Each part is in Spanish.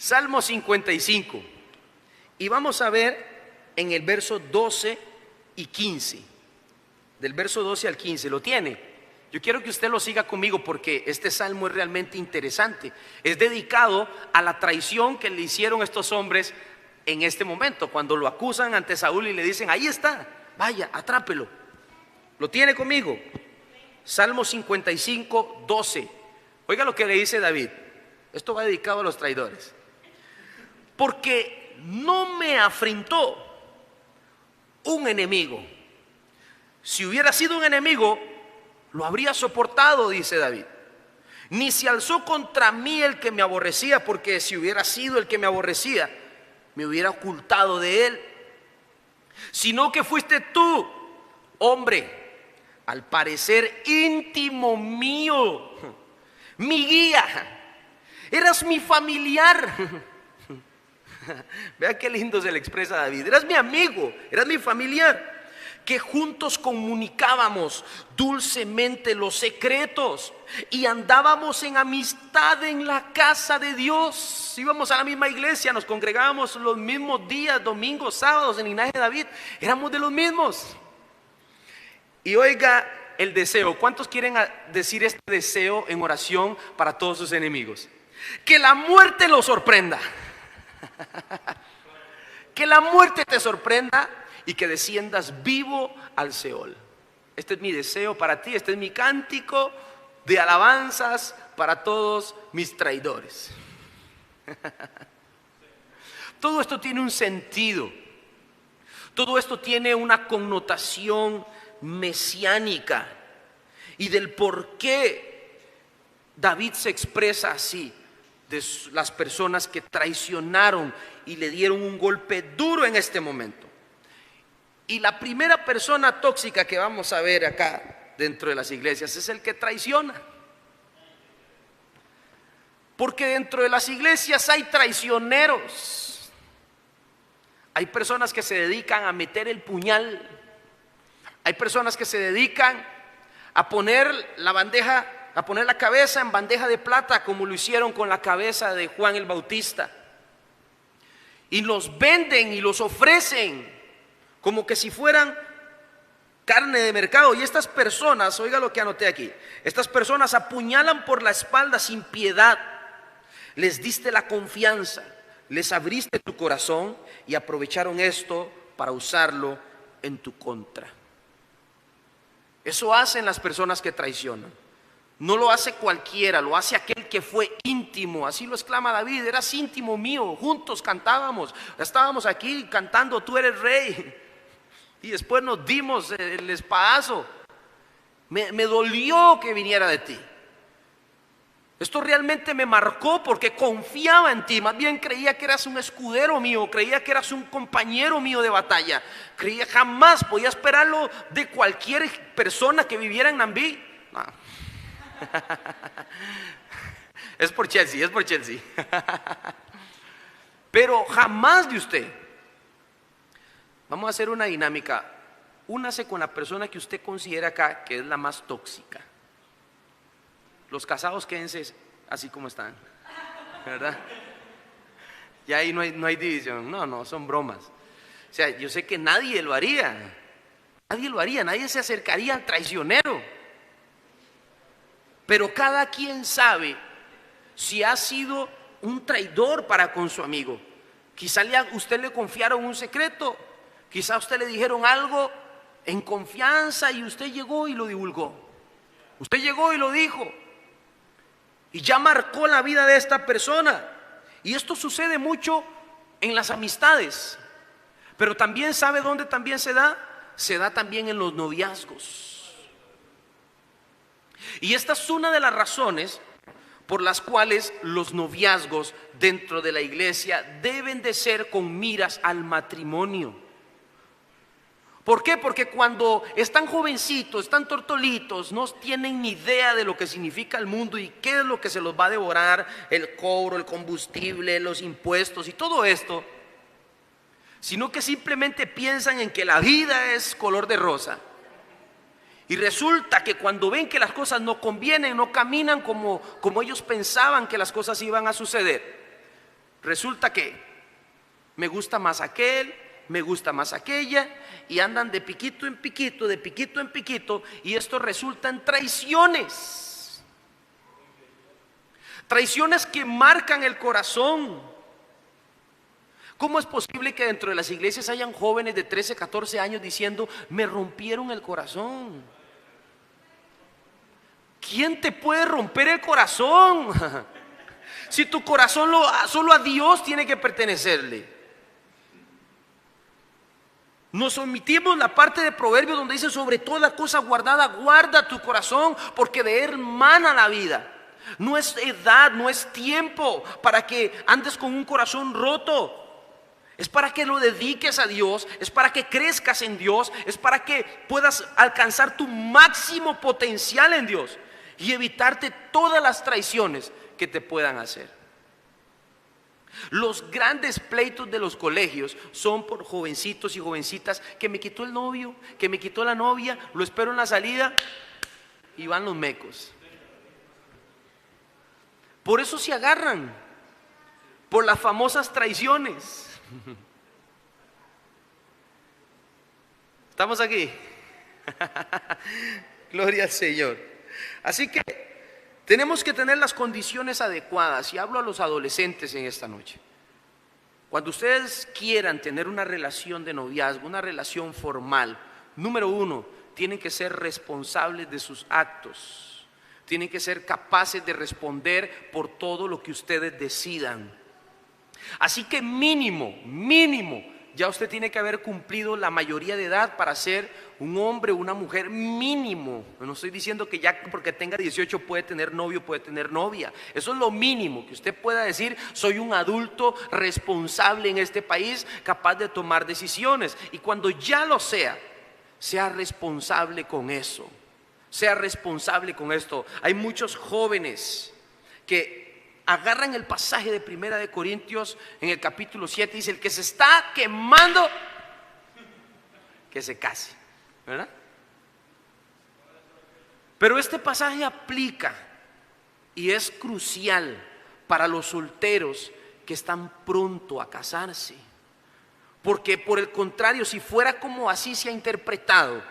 Salmo 55. Y vamos a ver en el verso 12 y 15. Del verso 12 al 15. ¿Lo tiene? Yo quiero que usted lo siga conmigo porque este salmo es realmente interesante. Es dedicado a la traición que le hicieron estos hombres en este momento, cuando lo acusan ante Saúl y le dicen: ahí está, vaya, atrápelo. ¿Lo tiene conmigo? Salmo 55, 12. Oiga lo que le dice David. Esto va dedicado a los traidores. Porque no me afrentó un enemigo. Si hubiera sido un enemigo, lo habría soportado, dice David. Ni se alzó contra mí el que me aborrecía, porque si hubiera sido el que me aborrecía, me hubiera ocultado de él. Sino que fuiste tú, hombre, al parecer íntimo mío, mi guía, eras mi familiar. Vea qué lindo se le expresa a David. Eras mi amigo, eras mi familiar, que juntos comunicábamos dulcemente los secretos y andábamos en amistad en la casa de Dios. Íbamos a la misma iglesia, nos congregábamos los mismos días, domingos, sábados, en linaje de David. Éramos de los mismos. Y oiga el deseo. ¿Cuántos quieren decir este deseo en oración para todos sus enemigos? Que la muerte los sorprenda. Que la muerte te sorprenda y que desciendas vivo al Seol. Este es mi deseo para ti. Este es mi cántico de alabanzas para todos mis traidores. Todo esto tiene un sentido. Todo esto tiene una connotación mesiánica y del por qué David se expresa así de las personas que traicionaron y le dieron un golpe duro en este momento. Y la primera persona tóxica que vamos a ver acá dentro de las iglesias es el que traiciona. Porque dentro de las iglesias hay traicioneros. Hay personas que se dedican a meter el puñal. Hay personas que se dedican a poner la cabeza en bandeja de plata, como lo hicieron con la cabeza de Juan el Bautista. Y los venden y los ofrecen como que si fueran carne de mercado. Y estas personas, oiga lo que anoté aquí, estas personas apuñalan por la espalda sin piedad. Les diste la confianza, les abriste tu corazón y aprovecharon esto para usarlo en tu contra. Eso hacen las personas que traicionan. No lo hace cualquiera, lo hace aquel que fue íntimo. Así lo exclama David: eras íntimo mío, juntos cantábamos, estábamos aquí cantando Tú eres rey. Y después nos dimos el espadazo. Me dolió que viniera de ti. Esto realmente me marcó porque confiaba en ti. Más bien creía que eras un escudero mío, creía que eras un compañero mío de batalla. Creía, jamás podía esperarlo de cualquier persona que viviera en Nambí. No. Es por Chelsea, es por Chelsea. Pero jamás de usted. Vamos a hacer una dinámica. Únase con la persona que usted considera acá que es la más tóxica. Los casados quédense así como están, ¿verdad? Ya ahí no hay división. No, son bromas. O sea, yo sé que nadie lo haría. Nadie se acercaría al traicionero. Pero cada quien sabe si ha sido un traidor para con su amigo. Quizá usted le confiaron un secreto. Quizá usted le dijeron algo en confianza y usted llegó y lo divulgó. Usted llegó y lo dijo. Y ya marcó la vida de esta persona. Y esto sucede mucho en las amistades. Pero también, ¿sabe dónde también se da? Se da también en los noviazgos. Y esta es una de las razones por las cuales los noviazgos dentro de la iglesia deben de ser con miras al matrimonio. ¿Por qué? Porque cuando están jovencitos, están tortolitos, no tienen ni idea de lo que significa el mundo y qué es lo que se los va a devorar, el cobro, el combustible, los impuestos y todo esto, sino que simplemente piensan en que la vida es color de rosa. Y resulta que cuando ven que las cosas no convienen, no caminan como ellos pensaban que las cosas iban a suceder, Resulta que me gusta más aquel, me gusta más aquella, y andan de piquito en piquito, de piquito en piquito, y esto resulta en traiciones. Traiciones que marcan el corazón. ¿Cómo es posible que dentro de las iglesias hayan jóvenes de 13, 14 años diciendo, me rompieron el corazón? ¿Quién te puede romper el corazón? Si tu corazón solo a Dios tiene que pertenecerle. Nos omitimos la parte de Proverbios donde dice, sobre toda cosa guardada, guarda tu corazón, porque de él mana la vida. No es edad, no es tiempo para que andes con un corazón roto. Es para que lo dediques a Dios, es para que crezcas en Dios, es para que puedas alcanzar tu máximo potencial en Dios y evitarte todas las traiciones que te puedan hacer. Los grandes pleitos de los colegios son por jovencitos y jovencitas que me quitó el novio, que me quitó la novia, lo espero en la salida y van los mecos. Por eso se agarran, por las famosas traiciones. ¿Estamos aquí? Gloria al Señor. Así que tenemos que tener las condiciones adecuadas, y hablo a los adolescentes en esta noche. Cuando ustedes quieran tener una relación de noviazgo, una relación formal, número uno, tienen que ser responsables de sus actos. Tienen que ser capaces de responder por todo lo que ustedes decidan. Así que mínimo, ya usted tiene que haber cumplido la mayoría de edad para ser un hombre o una mujer mínimo. No estoy diciendo que ya porque tenga 18 puede tener novio, puede tener novia. Eso es lo mínimo, que usted pueda decir, soy un adulto responsable en este país, capaz de tomar decisiones. Y cuando ya lo sea responsable con eso. Sea responsable con esto. Hay muchos jóvenes que agarran el pasaje de Primera de Corintios en el capítulo 7, dice, el que se está quemando, que se case, ¿verdad? Pero este pasaje aplica y es crucial para los solteros que están pronto a casarse. Porque por el contrario, si fuera como así se ha interpretado,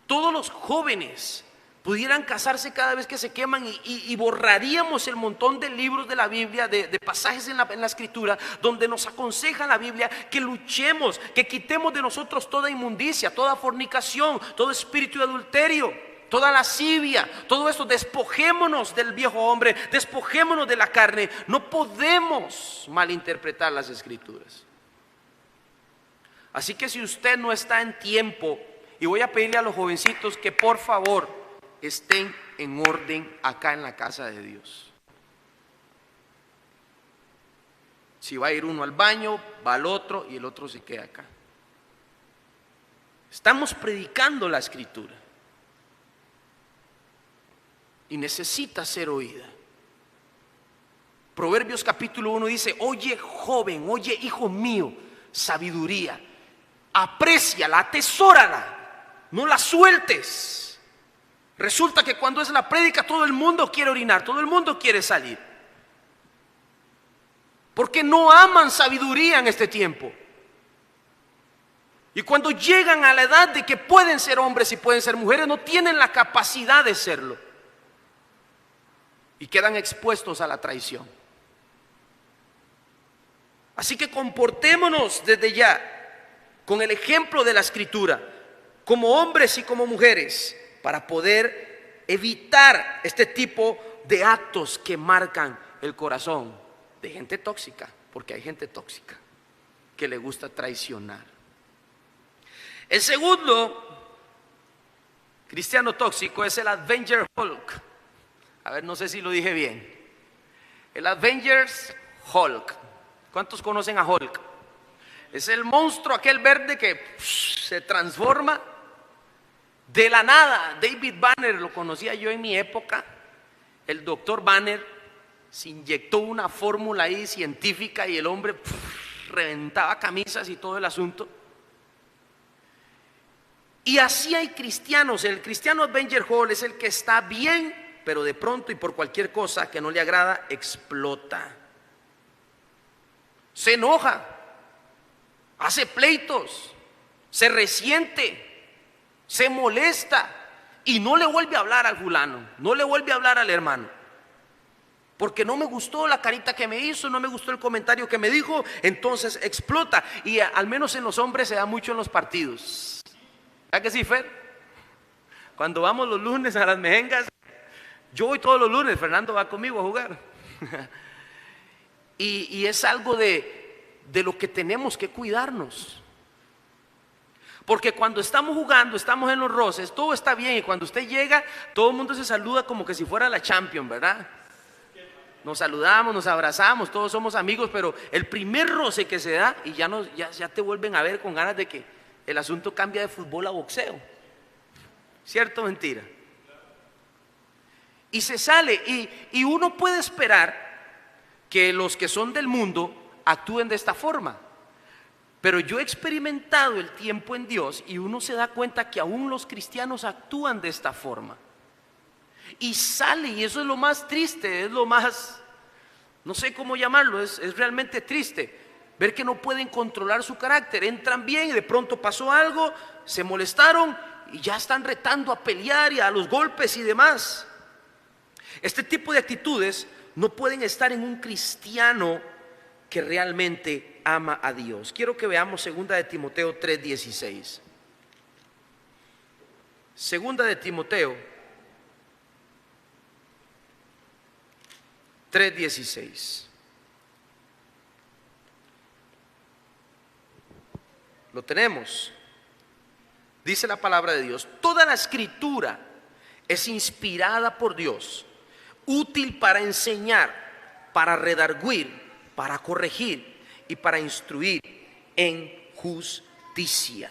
todos los jóvenes pudieran casarse cada vez que se queman y borraríamos el montón de libros de la Biblia, de pasajes en la Escritura, donde nos aconseja la Biblia que luchemos, que quitemos de nosotros toda inmundicia, toda fornicación, todo espíritu de adulterio, toda lascivia, todo esto. Despojémonos del viejo hombre, despojémonos de la carne. No podemos malinterpretar las Escrituras. Así que si usted no está en tiempo, y voy a pedirle a los jovencitos que por favor estén en orden acá en la casa de Dios. Si va a ir uno al baño, va al otro y el otro se queda acá. Estamos predicando la Escritura y necesita ser oída. Proverbios capítulo 1 dice, oye joven, oye hijo mío, sabiduría, apréciala, atesórala, no la sueltes. Resulta que cuando es la prédica todo el mundo quiere orinar, todo el mundo quiere salir, porque no aman sabiduría en este tiempo. Y cuando llegan a la edad de que pueden ser hombres y pueden ser mujeres, no tienen la capacidad de serlo y quedan expuestos a la traición. Así que comportémonos desde ya con el ejemplo de la Escritura, como hombres y como mujeres, para poder evitar este tipo de actos que marcan el corazón de gente tóxica, porque hay gente tóxica que le gusta traicionar. El segundo cristiano tóxico es el Avenger Hulk. A ver, no sé si lo dije bien. El Avengers Hulk. ¿Cuántos conocen a Hulk? Es el monstruo aquel verde que se transforma de la nada. David Banner lo conocía yo en mi época. El doctor Banner se inyectó una fórmula ahí científica y el hombre reventaba camisas y todo el asunto. Y así hay cristianos. El cristiano Avenger Hulk es el que está bien, pero de pronto y por cualquier cosa que no le agrada, explota. se enoja, hace pleitos, se resiente, se molesta y no le vuelve a hablar al fulano, no le vuelve a hablar al hermano. Porque no me gustó la carita que me hizo, no me gustó el comentario que me dijo, entonces explota. Y al menos en los hombres se da mucho en los partidos. ¿Verdad que sí, Fer? Cuando vamos los lunes a las mejengas, yo voy todos los lunes, Fernando va conmigo a jugar. Y es algo de lo que tenemos que cuidarnos. Porque cuando estamos jugando, estamos en los roces, todo está bien. Y cuando usted llega, todo el mundo se saluda como que si fuera la Champions, ¿verdad? Nos saludamos, nos abrazamos, todos somos amigos, pero el primer roce que se da y ya te vuelven a ver con ganas de que el asunto cambia de fútbol a boxeo. ¿Cierto o mentira? Y se sale y uno puede esperar que los que son del mundo actúen de esta forma. Pero yo he experimentado el tiempo en Dios y uno se da cuenta que aún los cristianos actúan de esta forma. Y sale, y eso es lo más triste, es lo más, no sé cómo llamarlo, es realmente triste. Ver que no pueden controlar su carácter, entran bien y de pronto pasó algo, se molestaron y ya están retando a pelear y a los golpes y demás. Este tipo de actitudes no pueden estar en un cristiano que realmente ama a Dios. Quiero que veamos 2 de Timoteo 3:16. 2 de Timoteo 3:16. Lo tenemos. Dice la palabra de Dios: toda la escritura es inspirada por Dios, útil para enseñar, para redarguir, para corregir y para instruir en justicia.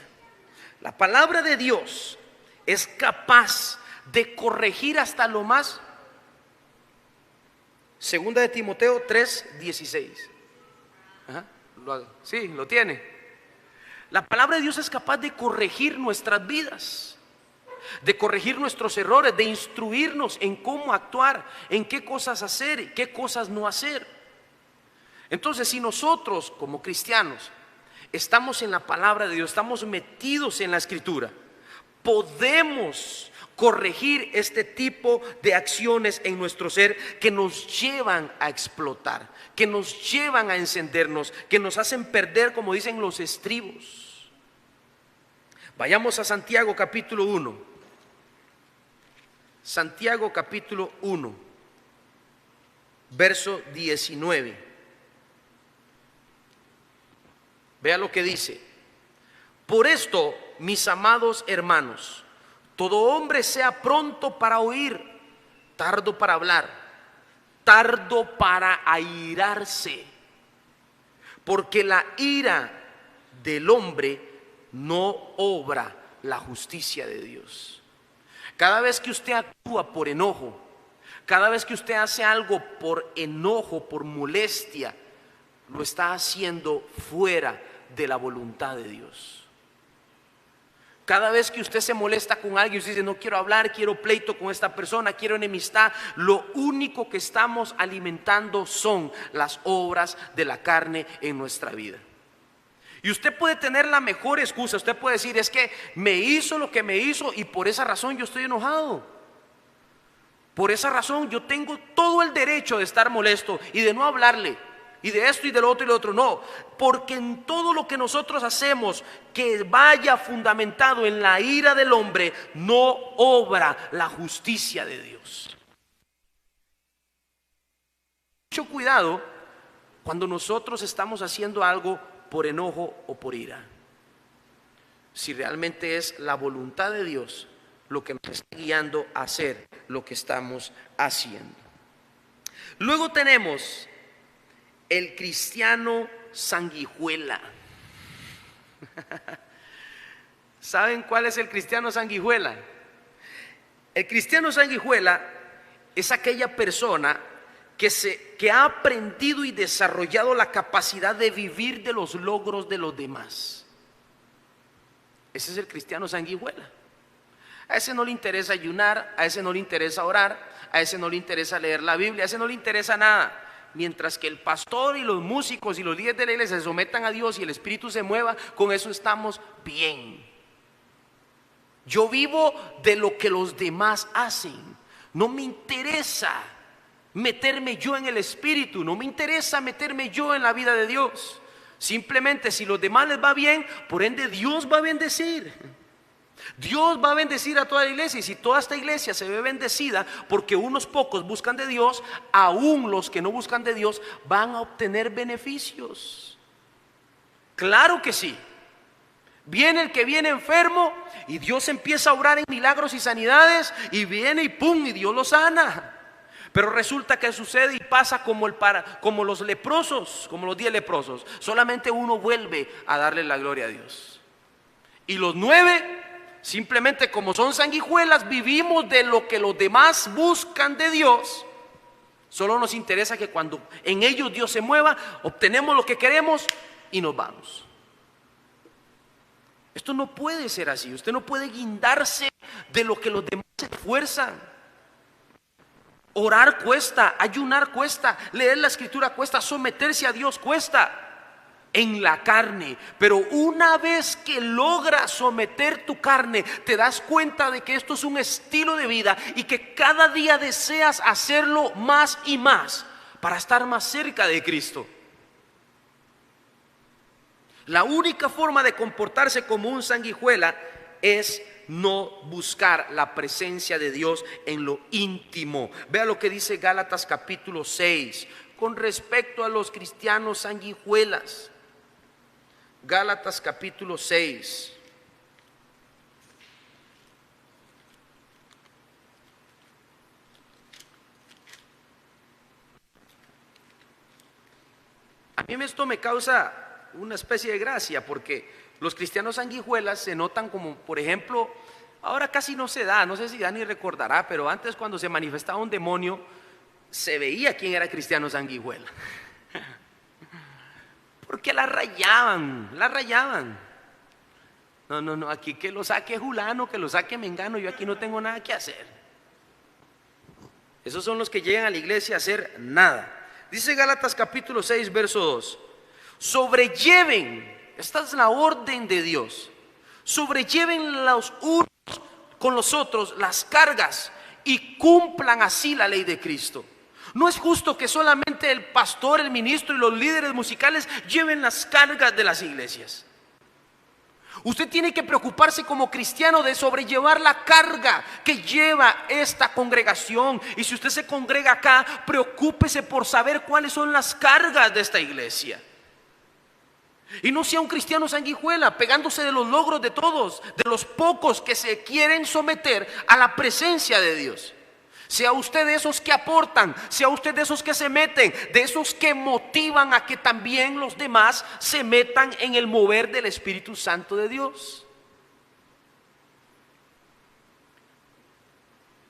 La palabra de Dios es capaz de corregir hasta lo más. Segunda de Timoteo 3:16. Sí, lo tiene. La palabra de Dios es capaz de corregir nuestras vidas, de corregir nuestros errores, de instruirnos en cómo actuar, en qué cosas hacer, qué cosas no hacer. Entonces, si nosotros como cristianos estamos en la palabra de Dios, estamos metidos en la escritura, podemos corregir este tipo de acciones en nuestro ser que nos llevan a explotar, que nos llevan a encendernos, que nos hacen perder, como dicen, los estribos. Vayamos a Santiago capítulo 1. Santiago capítulo 1, verso 19. Vea lo que dice: por esto, mis amados hermanos, todo hombre sea pronto para oír, tardo para hablar, tardo para airarse, porque la ira del hombre no obra la justicia de Dios. Cada vez que usted actúa por enojo, cada vez que usted hace algo por enojo, por molestia, lo está haciendo fuera de la voluntad de Dios. Cada vez que usted se molesta con alguien, usted dice: no quiero hablar, quiero pleito con esta persona, quiero enemistad, lo único que estamos alimentando son las obras de la carne en nuestra vida. Y usted puede tener la mejor excusa, usted puede decir: es que me hizo lo que me hizo y por esa razón yo estoy enojado. Por esa razón yo tengo todo el derecho de estar molesto y de no hablarle, y de esto y de lo otro y lo otro. No, porque en todo lo que nosotros hacemos que vaya fundamentado en la ira del hombre, no obra la justicia de Dios. Mucho cuidado cuando nosotros estamos haciendo algo por enojo o por ira. Si realmente es la voluntad de Dios lo que nos está guiando a hacer lo que estamos haciendo. Luego tenemos el cristiano sanguijuela. ¿Saben cuál es el cristiano sanguijuela? El cristiano sanguijuela es aquella persona que ha aprendido y desarrollado la capacidad de vivir de los logros de los demás. Ese es el cristiano sanguijuela. A ese no le interesa ayunar, a ese no le interesa orar, a ese no le interesa leer la Biblia, a ese no le interesa nada. mientras que el pastor y los músicos y los líderes de la iglesia se sometan a Dios y el Espíritu se mueva, con eso estamos bien. Yo vivo de lo que los demás hacen. No me interesa meterme yo en el Espíritu, no me interesa meterme yo en la vida de Dios. Simplemente si los demás les va bien, por ende Dios va a bendecir. Dios va a bendecir a toda la iglesia, y si toda esta iglesia se ve bendecida porque unos pocos buscan de Dios, aún los que no buscan de Dios van a obtener beneficios. Claro que sí. Viene el que viene enfermo y Dios empieza a obrar en milagros y sanidades, y viene y pum, y Dios lo sana. Pero resulta que sucede y pasa como los leprosos, como los 10 leprosos. Solamente uno vuelve a darle la gloria a Dios. Y los 9, simplemente como son sanguijuelas, vivimos de lo que los demás buscan de Dios. Solo nos interesa que cuando en ellos Dios se mueva, obtenemos lo que queremos y nos vamos. Esto no puede ser así. Usted no puede guindarse de lo que los demás se esfuerzan. Orar cuesta, ayunar cuesta, leer la escritura cuesta, someterse a Dios cuesta en la carne. Pero una vez que logras someter tu carne, te das cuenta de que esto es un estilo de vida y que cada día deseas hacerlo más y más para estar más cerca de Cristo. La única forma de comportarse como un sanguijuela es no buscar la presencia de Dios en lo íntimo. Vea lo que dice Gálatas capítulo 6 con respecto a los cristianos sanguijuelas. Gálatas capítulo 6. A mí esto me causa una especie de gracia, porque los cristianos sanguijuelas se notan como, por ejemplo, ahora casi no se da, no sé si Dani recordará, pero antes cuando se manifestaba un demonio, se veía quién era cristiano sanguijuela. Porque la rayaban. No, aquí que lo saque Julano, que lo saque Mengano, yo aquí no tengo nada que hacer. Esos son los que llegan a la iglesia a hacer nada. Dice Gálatas capítulo 6, verso 2. Sobrelleven, esta es la orden de Dios, sobrelleven los unos con los otros las cargas y cumplan así la ley de Cristo. No es justo que solamente el pastor, el ministro y los líderes musicales lleven las cargas de las iglesias. Usted tiene que preocuparse como cristiano de sobrellevar la carga que lleva esta congregación. Y si usted se congrega acá, preocúpese por saber cuáles son las cargas de esta iglesia. Y no sea un cristiano sanguijuela, pegándose de los logros de todos, de los pocos que se quieren someter a la presencia de Dios. Sea usted de esos que aportan, sea usted de esos que se meten, de esos que motivan a que también los demás se metan en el mover del Espíritu Santo de Dios.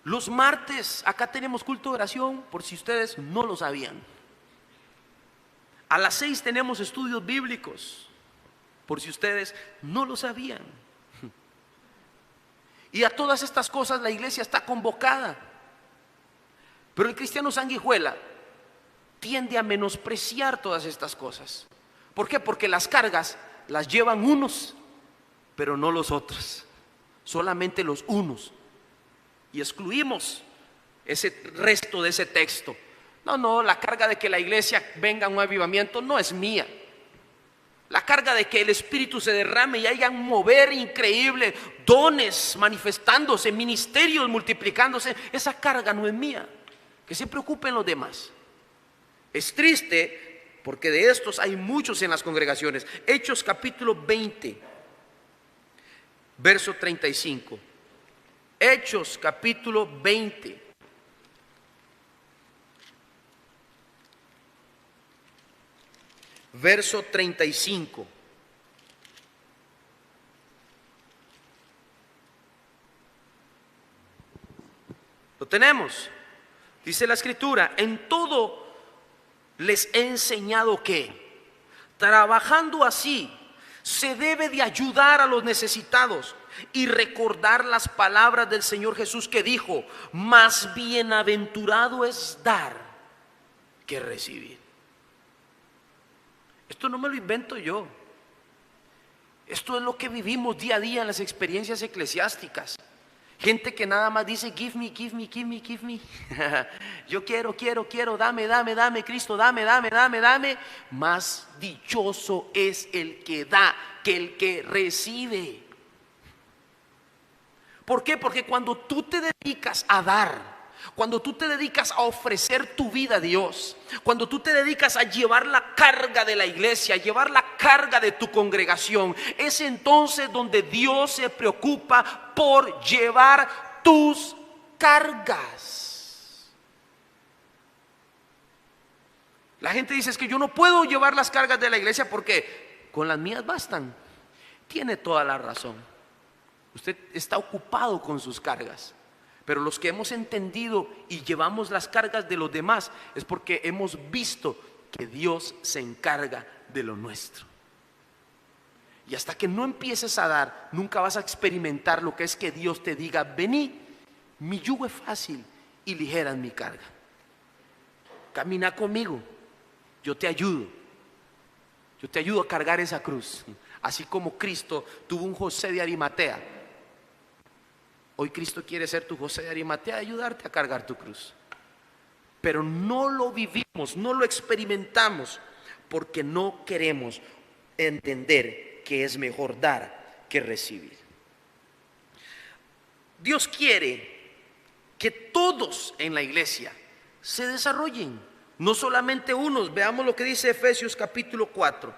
Los martes acá tenemos culto de oración, por si ustedes no lo sabían. A las 6 tenemos estudios bíblicos, por si ustedes no lo sabían. Y a todas estas cosas la iglesia está convocada. Pero el cristiano sanguijuela tiende a menospreciar todas estas cosas. ¿Por qué? Porque las cargas las llevan unos, pero no los otros. Solamente los unos. Y excluimos ese resto de ese texto. No, la carga de que la iglesia venga a un avivamiento no es mía. La carga de que el Espíritu se derrame y haya un mover increíble, dones manifestándose, ministerios multiplicándose, esa carga no es mía. Que se preocupen los demás. Es triste porque de estos hay muchos en las congregaciones. Hechos capítulo 20, verso 35. Hechos capítulo 20. Verso 35. ¿Lo tenemos? Dice la escritura, en todo les he enseñado que, trabajando así, se debe de ayudar a los necesitados y recordar las palabras del Señor Jesús que dijo, más bienaventurado es dar que recibir. Esto no me lo invento yo. Esto es lo que vivimos día a día en las experiencias eclesiásticas. Gente que nada más dice, give me, give me, give me, give me. Yo quiero, dame, dame, dame, Cristo, dame, dame, dame, dame. Más dichoso es el que da que el que recibe. ¿Por qué? Porque cuando tú te dedicas a dar, cuando tú te dedicas a ofrecer tu vida a Dios, cuando tú te dedicas a llevar la carga de la iglesia, a llevar la carga de tu congregación, es entonces donde Dios se preocupa por llevar tus cargas. La gente dice, es que yo no puedo llevar las cargas de la iglesia porque con las mías bastan. Tiene toda la razón. Usted está ocupado con sus cargas. Pero los que hemos entendido y llevamos las cargas de los demás es porque hemos visto que Dios se encarga de lo nuestro. Y hasta que no empieces a dar, nunca vas a experimentar lo que es que Dios te diga, vení, mi yugo es fácil y ligera es mi carga. Camina conmigo, yo te ayudo. Yo te ayudo a cargar esa cruz. Así como Cristo tuvo un José de Arimatea. Hoy Cristo quiere ser tu José de Arimatea, ayudarte a cargar tu cruz. Pero no lo vivimos, no lo experimentamos, porque no queremos entender que es mejor dar que recibir. Dios quiere que todos en la iglesia se desarrollen, no solamente unos. Veamos lo que dice Efesios capítulo 4.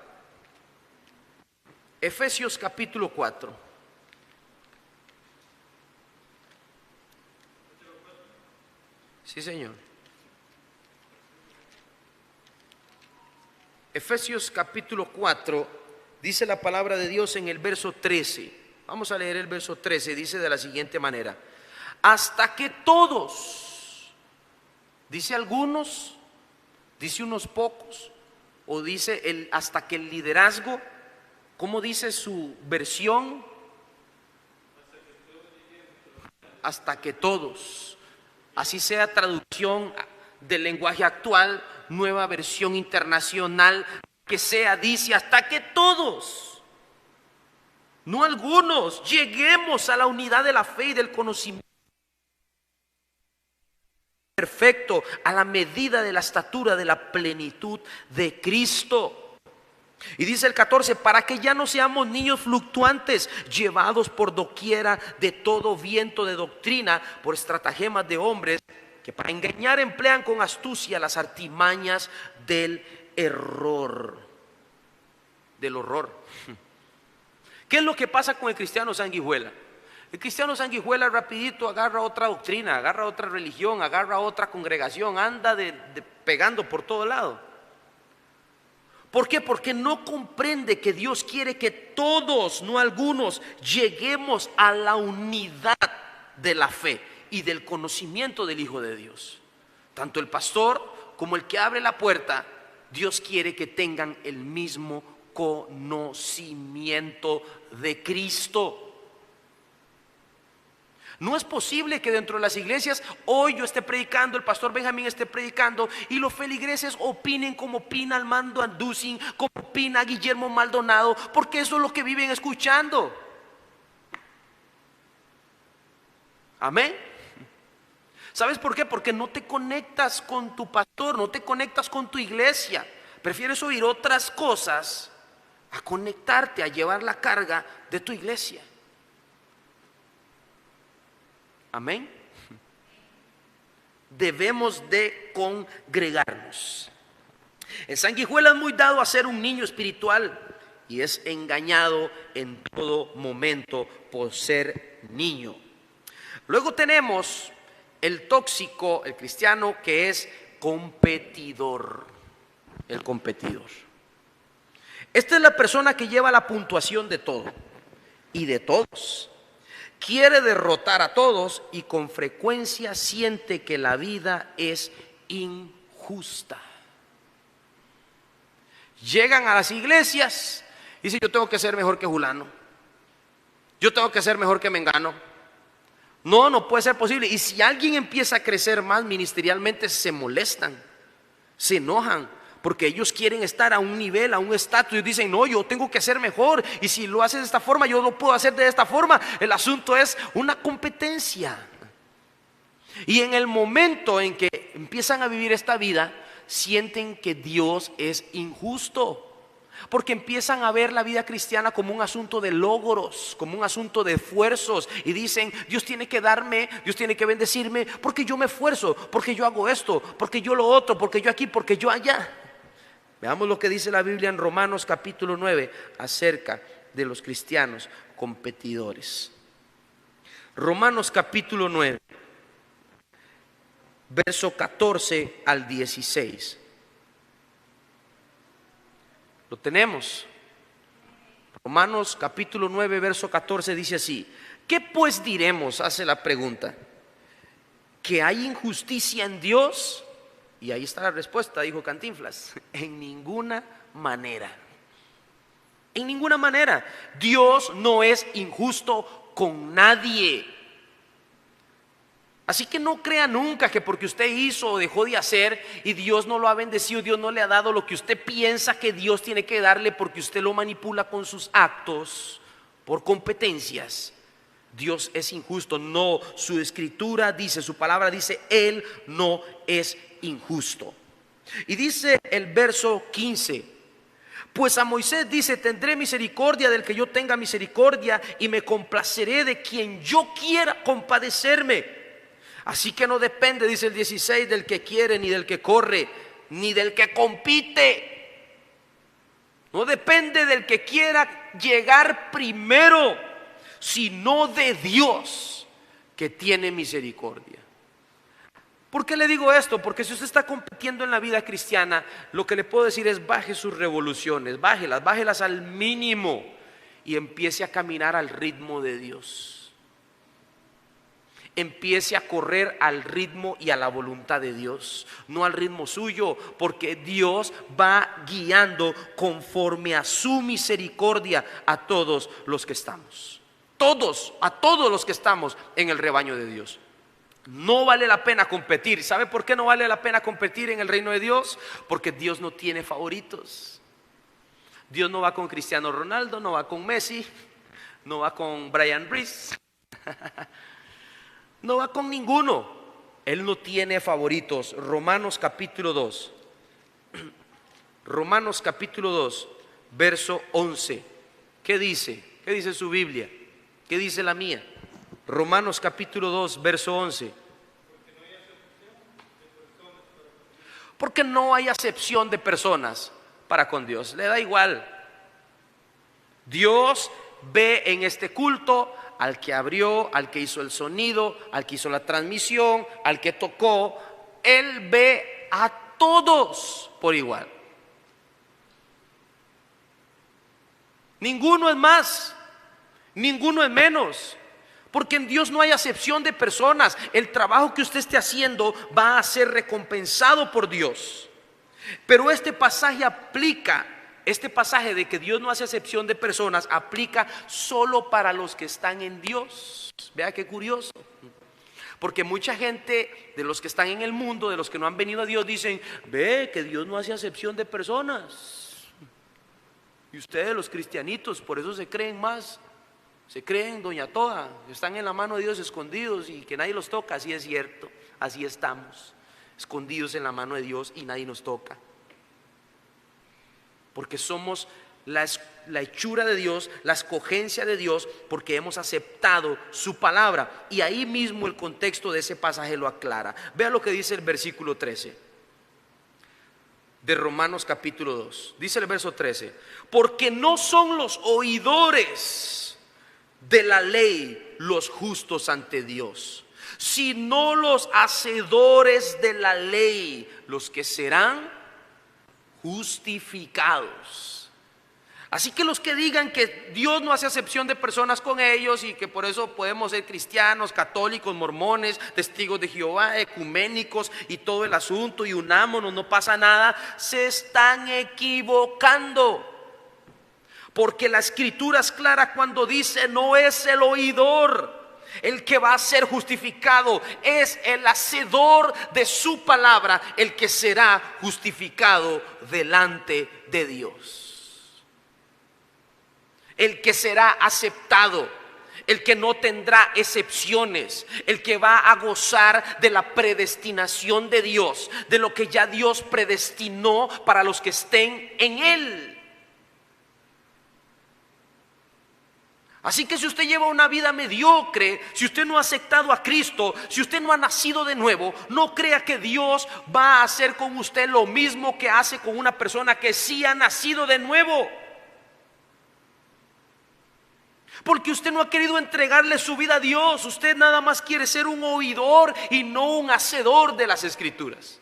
Efesios capítulo 4. Sí, señor. Efesios capítulo 4, dice la palabra de Dios en el verso 13. Vamos a leer el verso 13, dice de la siguiente manera: hasta que todos, dice algunos, dice unos pocos, o dice hasta que el liderazgo, ¿cómo dice su versión? Hasta que todos. Así sea traducción del lenguaje actual, nueva versión internacional, que sea, dice hasta que todos, no algunos, lleguemos a la unidad de la fe y del conocimiento perfecto, a la medida de la estatura de la plenitud de Cristo. Y dice el 14, para que ya no seamos niños fluctuantes, llevados por doquiera de todo viento de doctrina, por estratagemas de hombres que para engañar emplean con astucia las artimañas del error, del horror. ¿Qué es lo que pasa con el cristiano sanguijuela? El cristiano sanguijuela rapidito agarra otra doctrina, agarra otra religión, agarra otra congregación, anda pegando por todo lado. ¿Por qué? Porque no comprende que Dios quiere que todos, no algunos, lleguemos a la unidad de la fe y del conocimiento del Hijo de Dios. Tanto el pastor como el que abre la puerta, Dios quiere que tengan el mismo conocimiento de Cristo. No es posible que dentro de las iglesias hoy yo esté predicando, el pastor Benjamín esté predicando y los feligreses opinen como opina Armando Anducin, como opina Guillermo Maldonado, porque eso es lo que viven escuchando. Amén. ¿Sabes por qué? Porque no te conectas con tu pastor, no te conectas con tu iglesia. Prefieres oír otras cosas a conectarte, a llevar la carga de tu iglesia. Amén. Debemos de congregarnos. El sanguijuela es muy dado a ser un niño espiritual y es engañado en todo momento por ser niño. Luego tenemos el tóxico, el cristiano que es competidor. El competidor. Esta es la persona que lleva la puntuación de todo y de todos. Quiere derrotar a todos y con frecuencia siente que la vida es injusta. Llegan a las iglesias y dicen: yo tengo que ser mejor que Julano, yo tengo que ser mejor que Mengano. No puede ser posible. Y si alguien empieza a crecer más ministerialmente, se molestan. Se enojan porque ellos quieren estar a un nivel, a un estatus, y dicen, no, yo tengo que ser mejor, y si lo haces de esta forma, yo lo puedo hacer de esta forma. El asunto es una competencia. Y en el momento en que empiezan a vivir esta vida, sienten que Dios es injusto, porque empiezan a ver la vida cristiana como un asunto de logros, como un asunto de esfuerzos, y dicen, Dios tiene que darme, Dios tiene que bendecirme, porque yo me esfuerzo, porque yo hago esto, porque yo lo otro, porque yo aquí, porque yo allá. Veamos lo que dice la Biblia en Romanos capítulo 9 acerca de los cristianos competidores. Romanos capítulo 9, verso 14 al 16. Lo tenemos. Romanos capítulo 9, verso 14 dice así: ¿qué pues diremos? Hace la pregunta. ¿Que hay injusticia en Dios? Y ahí está la respuesta, dijo Cantinflas: en ninguna manera. En ninguna manera. Dios no es injusto con nadie. Así que no crea nunca que porque usted hizo o dejó de hacer y Dios no lo ha bendecido, Dios no le ha dado lo que usted piensa que Dios tiene que darle, porque usted lo manipula con sus actos, por competencias, Dios es injusto. No, su escritura dice, su palabra dice, Él no es injusto. Y dice el verso 15: pues a Moisés dice, tendré misericordia del que yo tenga misericordia, y me complaceré de quien yo quiera compadecerme. Así que no depende, dice el 16, del que quiere, ni del que corre, ni del que compite. No depende del que quiera llegar primero, sino de Dios, que tiene misericordia. ¿Por qué le digo esto? Porque si usted está compitiendo en la vida cristiana, lo que le puedo decir es: baje sus revoluciones, bájelas al mínimo, y empiece a caminar al ritmo de Dios. Empiece a correr al ritmo y a la voluntad de Dios, no al ritmo suyo, porque Dios va guiando conforme a su misericordia a todos los que estamos. A todos los que estamos en el rebaño de Dios. No vale la pena competir. ¿Sabe por qué no vale la pena competir en el reino de Dios? Porque Dios no tiene favoritos. Dios no va con Cristiano Ronaldo, no va con Messi, no va con Brian Reese. No va con ninguno. Él no tiene favoritos. Romanos capítulo 2. Romanos capítulo 2, verso 11. ¿Qué dice? ¿Qué dice su Biblia? ¿Qué dice la mía? Romanos capítulo 2, verso 11. Porque no hay acepción de personas para con Dios. Le da igual. Dios ve en este culto al que abrió, al que hizo el sonido, al que hizo la transmisión, al que tocó. Él ve a todos por igual. Ninguno es más, ninguno es menos, porque en Dios no hay acepción de personas. El trabajo que usted esté haciendo va a ser recompensado por Dios. Pero este pasaje aplica. Este pasaje de que Dios no hace acepción de personas aplica solo para los que están en Dios. Vea qué curioso. Porque mucha gente de los que están en el mundo, de los que no han venido a Dios, dicen: ve que Dios no hace acepción de personas. Y ustedes, los cristianitos, por eso se creen más. Se creen doña toda, están en la mano de Dios escondidos y que nadie los toca. Así es cierto, así estamos, escondidos en la mano de Dios y nadie nos toca. Porque somos la hechura de Dios, la escogencia de Dios, porque hemos aceptado su palabra. Y ahí mismo el contexto de ese pasaje lo aclara. Vea lo que dice el versículo 13 de Romanos capítulo 2. Dice el verso 13: porque no son los oidores de la ley los justos ante Dios, sino los hacedores de la ley los que serán justificados. Así que los que digan que Dios no hace acepción de personas con ellos y que por eso podemos ser cristianos, católicos, mormones, testigos de Jehová, ecuménicos y todo el asunto, y unámonos, no pasa nada, se están equivocando. Porque la escritura es clara cuando dice: no es el oidor El que va a ser justificado es el hacedor de su palabra, el que será justificado delante de Dios. El que será aceptado, el que no tendrá excepciones, el que va a gozar de la predestinación de Dios, de lo que ya Dios predestinó para los que estén en Él. Así que si usted lleva una vida mediocre, si usted no ha aceptado a Cristo, si usted no ha nacido de nuevo, no crea que Dios va a hacer con usted lo mismo que hace con una persona que sí ha nacido de nuevo. Porque usted no ha querido entregarle su vida a Dios. Usted nada más quiere ser un oidor y no un hacedor de las Escrituras.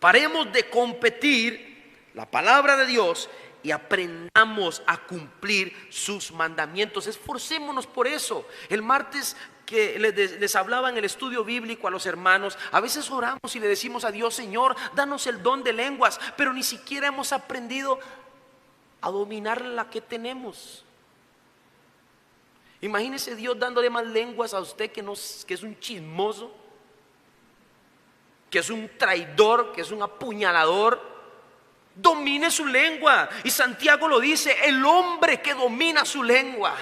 Paremos de competir la palabra de Dios y aprendamos a cumplir sus mandamientos. Esforcémonos por eso. El martes que les hablaba en el estudio bíblico a los hermanos, a veces oramos y le decimos a Dios: Señor, danos el don de lenguas, pero ni siquiera hemos aprendido a dominar la que tenemos. Imagínese Dios dándole más lenguas a usted que es un chismoso, que es un traidor, que es un apuñalador. Domine su lengua. Y Santiago lo dice: el hombre que domina su lengua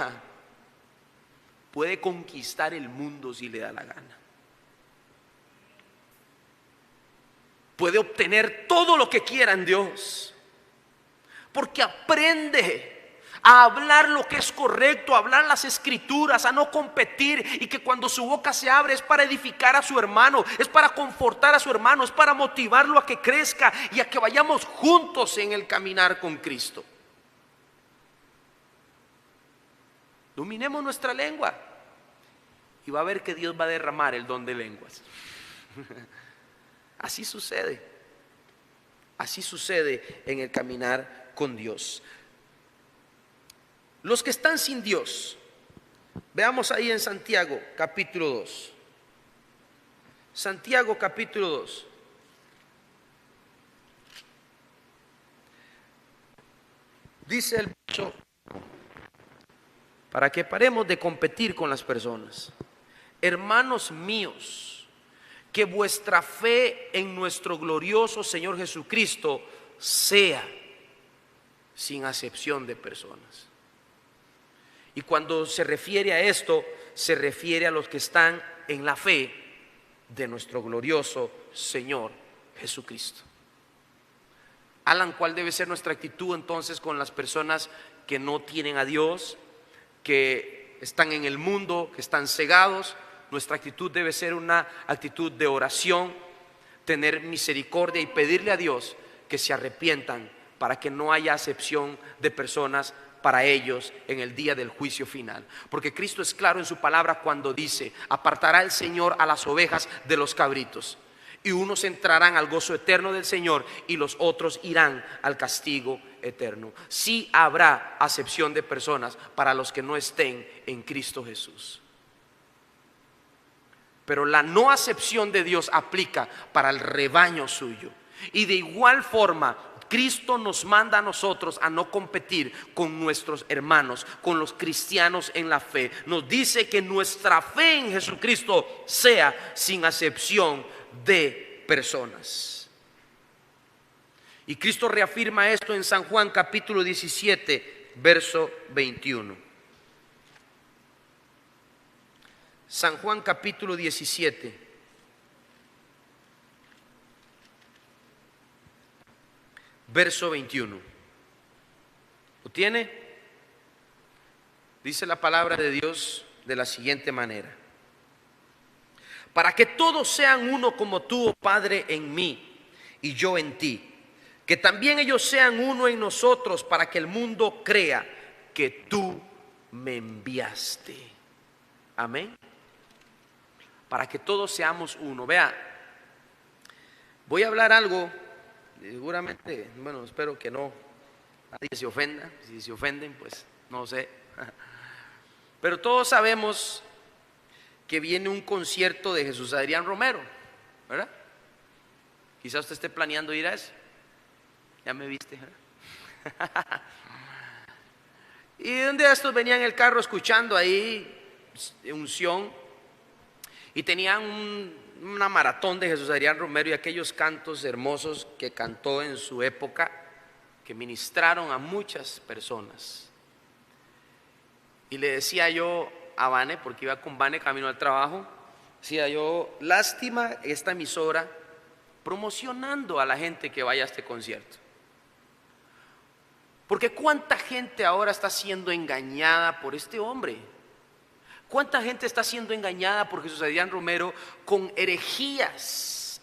puede conquistar el mundo si le da la gana. Puede obtener todo lo que quiera en Dios, porque aprende a hablar lo que es correcto, a hablar las Escrituras, a no competir, y que cuando su boca se abre es para edificar a su hermano, es para confortar a su hermano, es para motivarlo a que crezca y a que vayamos juntos en el caminar con Cristo. Dominemos nuestra lengua y va a ver que Dios va a derramar el don de lenguas. Así sucede. Así sucede en el caminar con Dios. Los que están sin Dios, veamos ahí en Santiago capítulo 2. Santiago capítulo 2. Dice el verso, para que paremos de competir con las personas: hermanos míos, que vuestra fe en nuestro glorioso Señor Jesucristo sea sin acepción de personas. Y cuando se refiere a esto, se refiere a los que están en la fe de nuestro glorioso Señor Jesucristo. Alan, ¿cuál debe ser nuestra actitud entonces con las personas que no tienen a Dios, que están en el mundo, que están cegados? Nuestra actitud debe ser una actitud de oración, tener misericordia y pedirle a Dios que se arrepientan para que no haya acepción de personas para ellos en el día del juicio final. Porque Cristo es claro en su palabra cuando dice: apartará el Señor a las ovejas de los cabritos, y unos entrarán al gozo eterno del Señor y los otros irán al castigo eterno. Sí habrá acepción de personas para los que no estén en Cristo Jesús, pero la no acepción de Dios aplica para el rebaño suyo. Y de igual forma Cristo nos manda a nosotros a no competir con nuestros hermanos, con los cristianos en la fe. Nos dice que nuestra fe en Jesucristo sea sin acepción de personas. Y Cristo reafirma esto en San Juan capítulo 17, verso 21. San Juan capítulo 17, verso 21. ¿Lo tiene? Dice la palabra de Dios de la siguiente manera: para que todos sean uno como tú, oh Padre, en mí y yo en ti, que también ellos sean uno en nosotros, para que el mundo crea que tú me enviaste. Amén. Para que todos seamos uno. Vea, voy a hablar algo, seguramente, bueno, espero que no nadie se ofenda. Si se ofenden, pues no sé. Pero todos sabemos que viene un concierto de Jesús Adrián Romero, ¿verdad? Quizás usted esté planeando ir a eso. Ya me viste, ¿verdad? Y un día estos venían en el carro escuchando ahí unción y tenían una maratón de Jesús Adrián Romero y aquellos cantos hermosos que cantó en su época, que ministraron a muchas personas. Y le decía yo a Vane, porque iba con Vane camino al trabajo, decía yo, lástima esta emisora promocionando a la gente que vaya a este concierto. Porque cuánta gente ahora está siendo engañada por este hombre. Cuánta gente está siendo engañada por Jesús Adrián Romero con herejías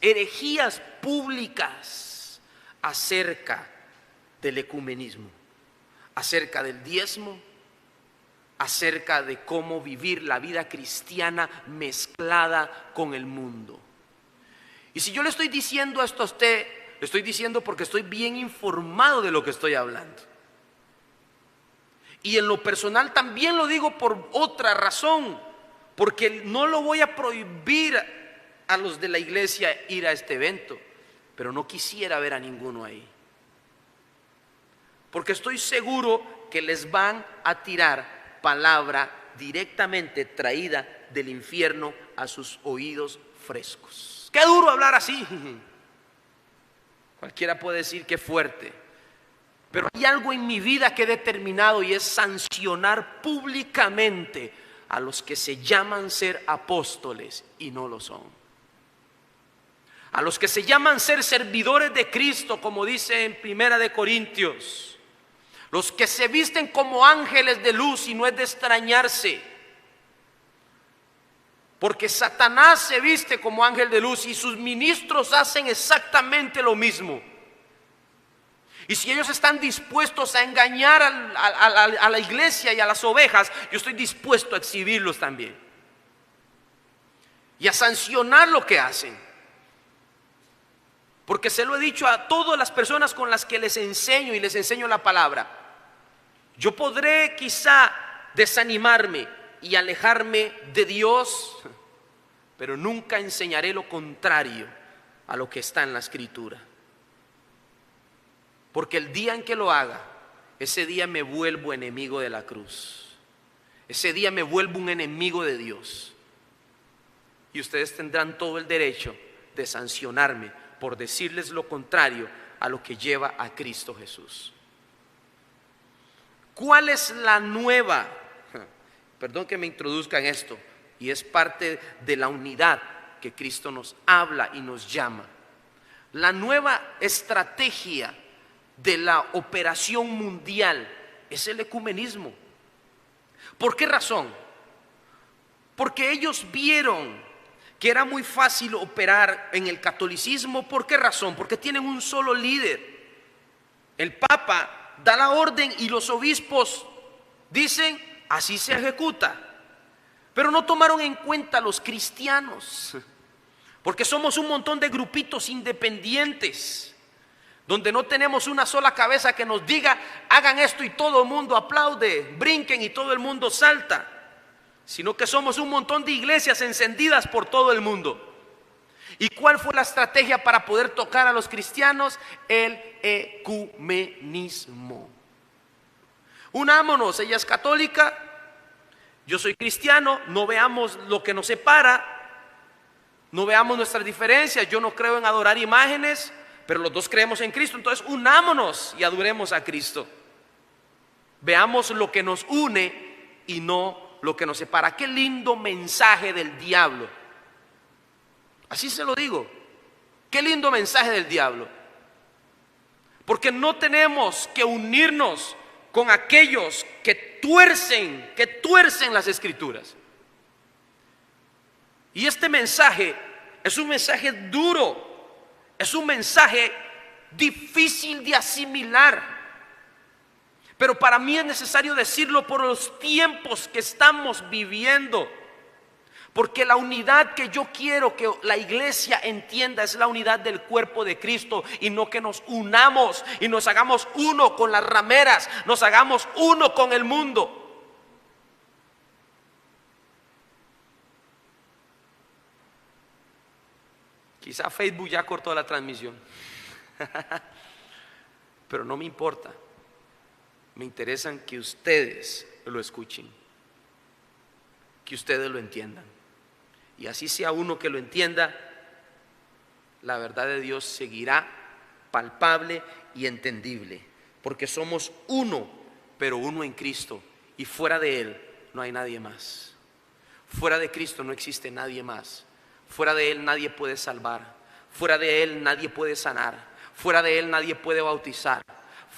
públicas acerca del ecumenismo, acerca del diezmo, acerca de cómo vivir la vida cristiana mezclada con el mundo. Y si yo le estoy diciendo esto a usted, le estoy diciendo porque estoy bien informado de lo que estoy hablando. Y en lo personal también lo digo por otra razón, porque no lo voy a prohibir a los de la iglesia ir a este evento, pero no quisiera ver a ninguno ahí. Porque estoy seguro que les van a tirar palabra directamente traída del infierno a sus oídos frescos. Qué duro hablar así. Cualquiera puede decir que fuerte. Pero hay algo en mi vida que he determinado y es sancionar públicamente a los que se llaman ser apóstoles y no lo son. A los que se llaman ser servidores de Cristo, como dice en Primera de Corintios. Los que se visten como ángeles de luz y no es de extrañarse. Porque Satanás se viste como ángel de luz y sus ministros hacen exactamente lo mismo. Y si ellos están dispuestos a engañar a la iglesia y a las ovejas, yo estoy dispuesto a exhibirlos también. Y a sancionar lo que hacen. Porque se lo he dicho a todas las personas con las que les enseño y les enseño la palabra. Yo podré quizá desanimarme y alejarme de Dios, pero nunca enseñaré lo contrario a lo que está en la Escritura. Porque el día en que lo haga, ese día me vuelvo enemigo de la cruz. Ese día me vuelvo un enemigo de Dios. Y ustedes tendrán todo el derecho de sancionarme por decirles lo contrario a lo que lleva a Cristo Jesús. ¿Cuál es la nueva? Perdón que me introduzca en esto, y es parte de la unidad que Cristo nos habla y nos llama. La nueva estrategia de la operación mundial es el ecumenismo. ¿Por qué razón? Porque ellos vieron que era muy fácil operar en el catolicismo. ¿Por qué razón? Porque tienen un solo líder. El Papa da la orden y los obispos dicen, así se ejecuta. Pero no tomaron en cuenta a los cristianos, porque somos un montón de grupitos independientes, donde no tenemos una sola cabeza que nos diga, hagan esto y todo el mundo aplaude, brinquen y todo el mundo salta, sino que somos un montón de iglesias encendidas por todo el mundo. ¿Y cuál fue la estrategia para poder tocar a los cristianos? El ecumenismo. Unámonos, ella es católica, yo soy cristiano, no veamos lo que nos separa, no veamos nuestras diferencias. Yo no creo en adorar imágenes, pero los dos creemos en Cristo, entonces unámonos y adoremos a Cristo. Veamos lo que nos une y no lo que nos separa. Qué lindo mensaje del diablo. Así se lo digo. Qué lindo mensaje del diablo. Porque no tenemos que unirnos con aquellos que tuercen las escrituras. Y este mensaje es un mensaje duro, es un mensaje difícil de asimilar. Pero para mí es necesario decirlo por los tiempos que estamos viviendo. Porque la unidad que yo quiero que la iglesia entienda es la unidad del cuerpo de Cristo, y no que nos unamos y nos hagamos uno con las rameras, nos hagamos uno con el mundo. Quizá Facebook ya cortó la transmisión, pero no me importa. Me interesan que ustedes lo escuchen, que ustedes lo entiendan. Y así sea uno que lo entienda, la verdad de Dios seguirá palpable y entendible, porque somos uno, pero uno en Cristo, y fuera de Él no hay nadie más. Fuera de Cristo no existe nadie más. Fuera de Él nadie puede salvar. Fuera de Él nadie puede sanar. Fuera de Él nadie puede bautizar.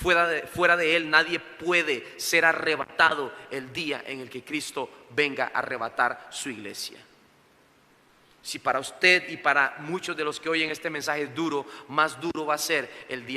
Fuera de Él nadie puede ser arrebatado el día en el que Cristo venga a arrebatar su iglesia. Si para usted y para muchos de los que oyen este mensaje es duro, más duro va a ser el día